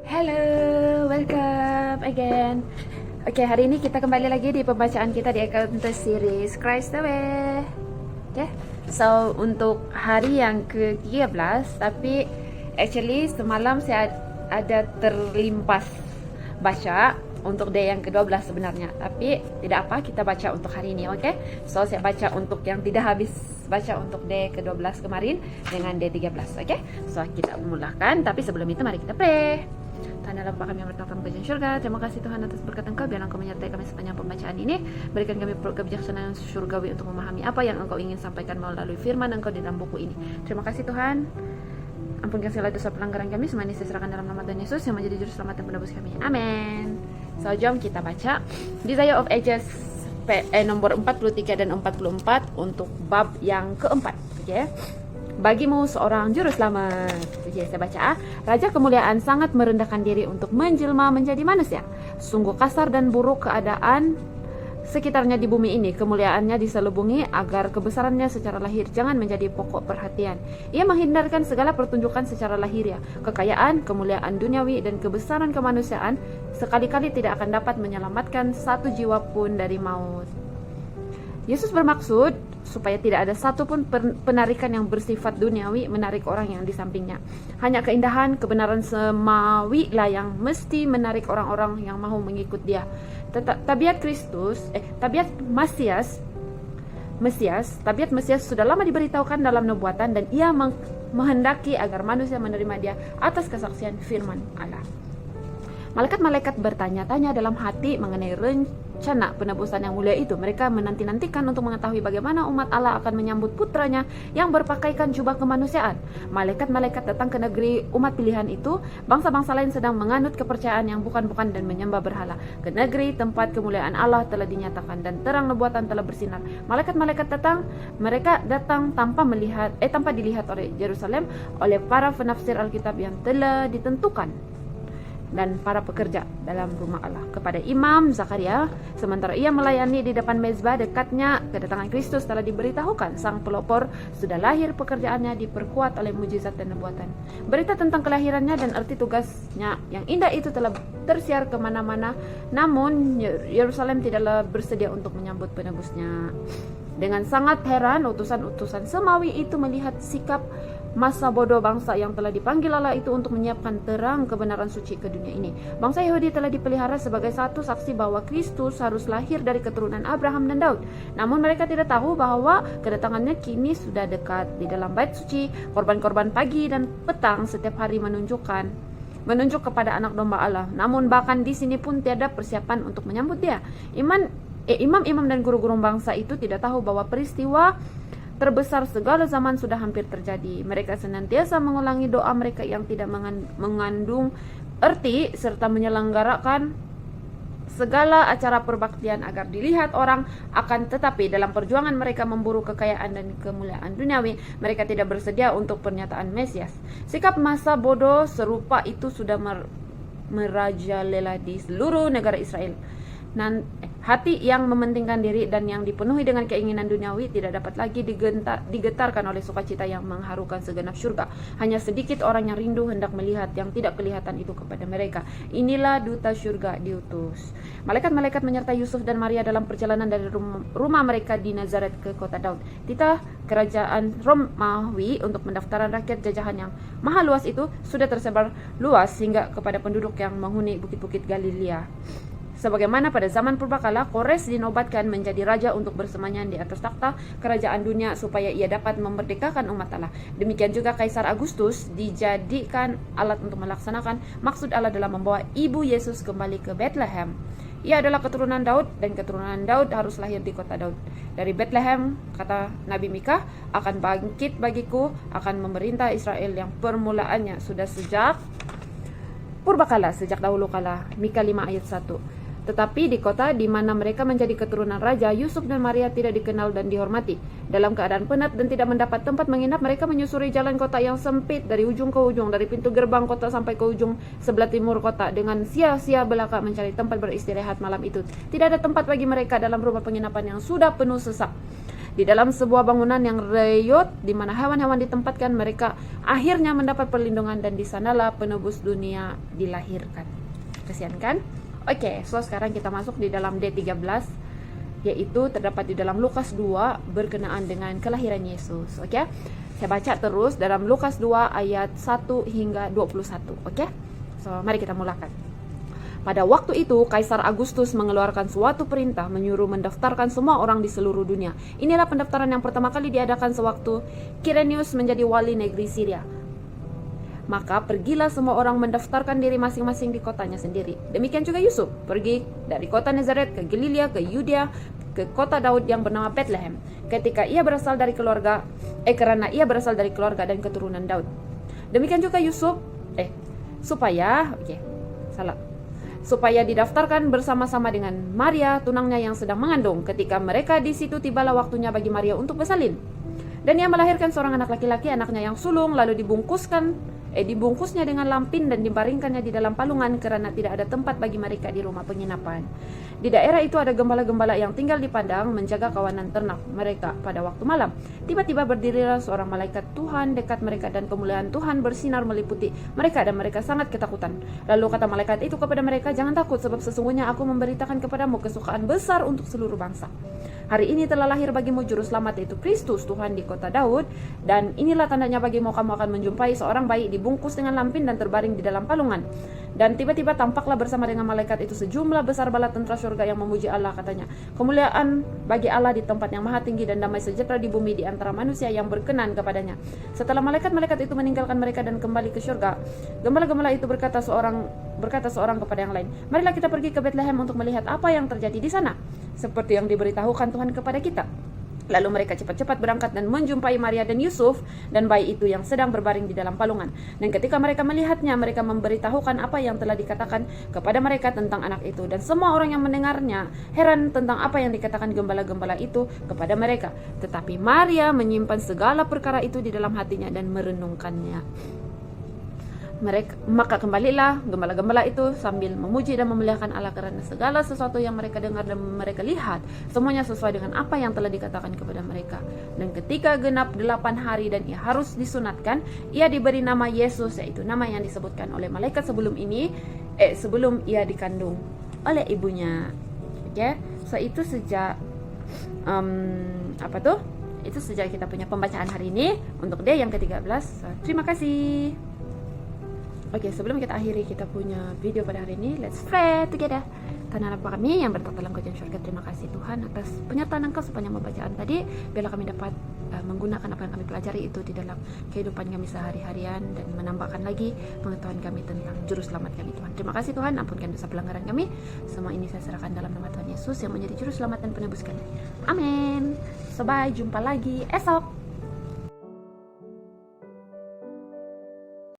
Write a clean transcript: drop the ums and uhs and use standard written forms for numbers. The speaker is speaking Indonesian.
Hello, welcome again. Oke, hari ini kita kembali lagi di pembacaan kita di Encounter Series Christ the Way. Oke, so untuk hari yang ke-13, tapi actually semalam saya ada terlimpas baca untuk day yang ke-12 sebenarnya. Tapi tidak apa, kita baca untuk hari ini, oke? So, saya baca untuk yang tidak habis baca untuk day ke-12 kemarin dengan day 13, oke? So, kita mulakan, tapi sebelum itu mari kita pray. Tuhan dalam Bapa kami yang bertahta kerajaan syurga, terima kasih Tuhan atas berkat Engkau, biarlah Engkau menyertai kami sepanjang pembacaan ini. Berikan kami kebijaksanaan syurgawi untuk memahami apa yang Engkau ingin sampaikan melalui firman Engkau di dalam buku ini. Terima kasih Tuhan. Ampunkan segala dosa pelanggaran kami, semua ini saya serahkan dalam nama Tuhan Yesus yang menjadi juru selamat dan penebus kami. Amin. So, jom kita baca Desire of Ages nomor 43 dan 44 untuk bab yang keempat. Okay. Bagimu seorang juru selamat. Jadi saya baca, Raja Kemuliaan sangat merendahkan diri untuk menjelma menjadi manusia. Sungguh kasar dan buruk keadaan sekitarnya di bumi ini. Kemuliaannya diselubungi agar kebesarannya secara lahir jangan menjadi pokok perhatian. Ia menghindarkan segala pertunjukan secara lahiriah. Kekayaan, kemuliaan duniawi, dan kebesaran kemanusiaan sekali-kali tidak akan dapat menyelamatkan satu jiwa pun dari maut. Yesus bermaksud supaya tidak ada satupun penarikan yang bersifat duniawi menarik orang yang di sampingnya. Hanya keindahan, kebenaran semawi lah yang mesti menarik orang-orang yang mau mengikut dia. Tabiat Mesias sudah lama diberitahukan dalam nubuatan, dan ia menghendaki agar manusia menerima dia atas kesaksian firman Allah. Malaikat-malaikat bertanya-tanya dalam hati mengenai rencana penebusan yang mulia itu. Mereka menanti-nantikan untuk mengetahui bagaimana umat Allah akan menyambut putranya yang berpakaikan jubah kemanusiaan. Malaikat-malaikat datang ke negeri umat pilihan itu. Bangsa-bangsa lain sedang menganut kepercayaan yang bukan-bukan dan menyembah berhala. Ke negeri tempat kemuliaan Allah telah dinyatakan dan terang nubuatan telah bersinar. Malaikat-malaikat datang, mereka datang tanpa dilihat oleh Yerusalem, oleh para penafsir Alkitab yang telah ditentukan dan para pekerja dalam rumah Allah. Kepada Imam Zakaria, sementara ia melayani di depan mezbah dekatnya, kedatangan Kristus telah diberitahukan. Sang pelopor sudah lahir, pekerjaannya diperkuat oleh mujizat dan nubuatan. Berita tentang kelahirannya dan arti tugasnya yang indah itu telah tersiar kemana-mana. Namun Yerusalem tidaklah bersedia untuk menyambut penebusnya. Dengan sangat heran, utusan-utusan semawi itu melihat sikap masa bodoh bangsa yang telah dipanggil Allah itu untuk menyiapkan terang kebenaran suci ke dunia ini. Bangsa Yahudi telah dipelihara sebagai satu saksi bahwa Kristus harus lahir dari keturunan Abraham dan Daud. Namun mereka tidak tahu bahwa kedatangannya kini sudah dekat. Di dalam bait suci, korban-korban pagi dan petang setiap hari menunjuk kepada anak domba Allah. Namun bahkan di sini pun tiada persiapan untuk menyambut dia. Imam-imam dan guru-guru bangsa itu tidak tahu bahwa peristiwa terbesar segala zaman sudah hampir terjadi. Mereka senantiasa mengulangi doa mereka yang tidak mengandung arti serta menyelenggarakan segala acara perbaktian agar dilihat orang. Akan tetapi dalam perjuangan mereka memburu kekayaan dan kemuliaan duniawi, mereka tidak bersedia untuk pernyataan Mesias. Sikap masa bodoh serupa itu sudah merajalela di seluruh negara Israel. Hati yang mementingkan diri dan yang dipenuhi dengan keinginan duniawi tidak dapat lagi digetarkan oleh sukacita yang mengharukan segenap surga. Hanya sedikit orang yang rindu hendak melihat yang tidak kelihatan itu kepada mereka. Inilah duta surga diutus. Malaikat-malaikat menyertai Yusuf dan Maria dalam perjalanan dari rumah mereka di Nazaret ke kota Daud. Titah kerajaan Romawi untuk pendaftaran rakyat jajahan yang maha luas itu sudah tersebar luas hingga kepada penduduk yang menghuni bukit-bukit Galilea. Sebagaimana pada zaman purbakala, Kores dinobatkan menjadi raja untuk bersemayam di atas takhta kerajaan dunia supaya ia dapat memerdekakan umat Allah. Demikian juga Kaisar Agustus dijadikan alat untuk melaksanakan maksud Allah dalam membawa ibu Yesus kembali ke Bethlehem. Ia adalah keturunan Daud, dan keturunan Daud harus lahir di kota Daud. Dari Bethlehem, kata Nabi Mika, akan bangkit bagiku, akan memerintah Israel yang permulaannya sudah sejak purbakala, sejak dahulu kala. Mika 5 ayat 1. Tetapi di kota di mana mereka menjadi keturunan raja, Yusuf dan Maria tidak dikenal dan dihormati. Dalam keadaan penat dan tidak mendapat tempat menginap, mereka menyusuri jalan kota yang sempit dari ujung ke ujung, dari pintu gerbang kota sampai ke ujung sebelah timur kota, dengan sia-sia belaka mencari tempat beristirahat malam itu. Tidak ada tempat bagi mereka dalam rumah penginapan yang sudah penuh sesak. Di dalam sebuah bangunan yang reyot di mana hewan-hewan ditempatkan, mereka akhirnya mendapat perlindungan dan di sanalah penebus dunia dilahirkan. Kasihan kan? Oke, so sekarang kita masuk di dalam D13, yaitu terdapat di dalam Lukas 2 berkenaan dengan kelahiran Yesus. Oke, saya baca terus dalam Lukas 2 ayat 1 hingga 21. Oke, so mari kita mulakan. Pada waktu itu, Kaisar Agustus mengeluarkan suatu perintah menyuruh mendaftarkan semua orang di seluruh dunia. Inilah pendaftaran yang pertama kali diadakan sewaktu Quirinius menjadi wali negeri Syria. Maka pergilah semua orang mendaftarkan diri masing-masing di kotanya sendiri. Demikian juga Yusuf, pergi dari kota Nazaret ke Galilea, ke Yudea, ke kota Daud yang bernama Bethlehem. Karena ia berasal dari keluarga dan keturunan Daud. Demikian juga Yusuf, supaya didaftarkan bersama-sama dengan Maria, tunangnya yang sedang mengandung. Ketika mereka di situ, tibalah waktunya bagi Maria untuk bersalin. Dan ia melahirkan seorang anak laki-laki, anaknya yang sulung, lalu dibungkusnya dengan lampin dan dibaringkannya di dalam palungan karena tidak ada tempat bagi mereka di rumah penginapan. Di daerah itu ada gembala-gembala yang tinggal di padang menjaga kawanan ternak mereka pada waktu malam. Tiba-tiba berdirilah seorang malaikat Tuhan dekat mereka dan kemuliaan Tuhan bersinar meliputi mereka dan mereka sangat ketakutan. Lalu kata malaikat itu kepada mereka, "Jangan takut, sebab sesungguhnya aku memberitakan kepadamu kesukaan besar untuk seluruh bangsa. Hari ini telah lahir bagimu juru selamat, yaitu Kristus Tuhan di kota Daud, dan inilah tandanya bagimu, kamu akan menjumpai seorang bayi dibungkus dengan lampin dan terbaring di dalam palungan." Dan tiba-tiba tampaklah bersama dengan malaikat itu sejumlah besar bala tentara surga yang memuji Allah, katanya, "Kemuliaan bagi Allah di tempat yang maha tinggi dan damai sejahtera di bumi di antara manusia yang berkenan kepadanya." Setelah malaikat-malaikat itu meninggalkan mereka dan kembali ke surga, gembala-gembala itu berkata seorang kepada yang lain, "Marilah kita pergi ke Bethlehem untuk melihat apa yang terjadi di sana, seperti yang diberitahukan Tuhan kepada kita." Lalu mereka cepat-cepat berangkat dan menjumpai Maria dan Yusuf dan bayi itu yang sedang berbaring di dalam palungan. Dan ketika mereka melihatnya, mereka memberitahukan apa yang telah dikatakan kepada mereka tentang anak itu. Dan semua orang yang mendengarnya heran tentang apa yang dikatakan gembala-gembala itu kepada mereka. Tetapi Maria menyimpan segala perkara itu di dalam hatinya dan merenungkannya. Maka kembalilah gembala-gembala itu sambil memuji dan memuliakan Allah karena segala sesuatu yang mereka dengar dan mereka lihat semuanya sesuai dengan apa yang telah dikatakan kepada mereka. Dan ketika genap 8 hari dan ia harus disunatkan, ia diberi nama Yesus, yaitu nama yang disebutkan oleh malaikat sebelum ia dikandung oleh ibunya. Oke, so itu sejak itu sejak kita punya pembacaan hari ini untuk D yang ke-13. So, terima kasih. Oke, sebelum kita akhiri kita punya video pada hari ini, let's pray together. Tuhan Bapa kami yang bertata dalam kerajaan surga, terima kasih Tuhan atas penyertaan Engkau sepanjang pembacaan tadi. Biarlah kami dapat menggunakan apa yang kami pelajari itu di dalam kehidupan kami sehari-harian dan menambahkan lagi pengetahuan kami tentang juru selamat kami Tuhan. Terima kasih Tuhan, ampunkan dosa pelanggaran kami. Semua ini saya serahkan dalam nama Tuhan Yesus yang menjadi juru selamat dan penebus kami. Amin. So bye, jumpa lagi esok.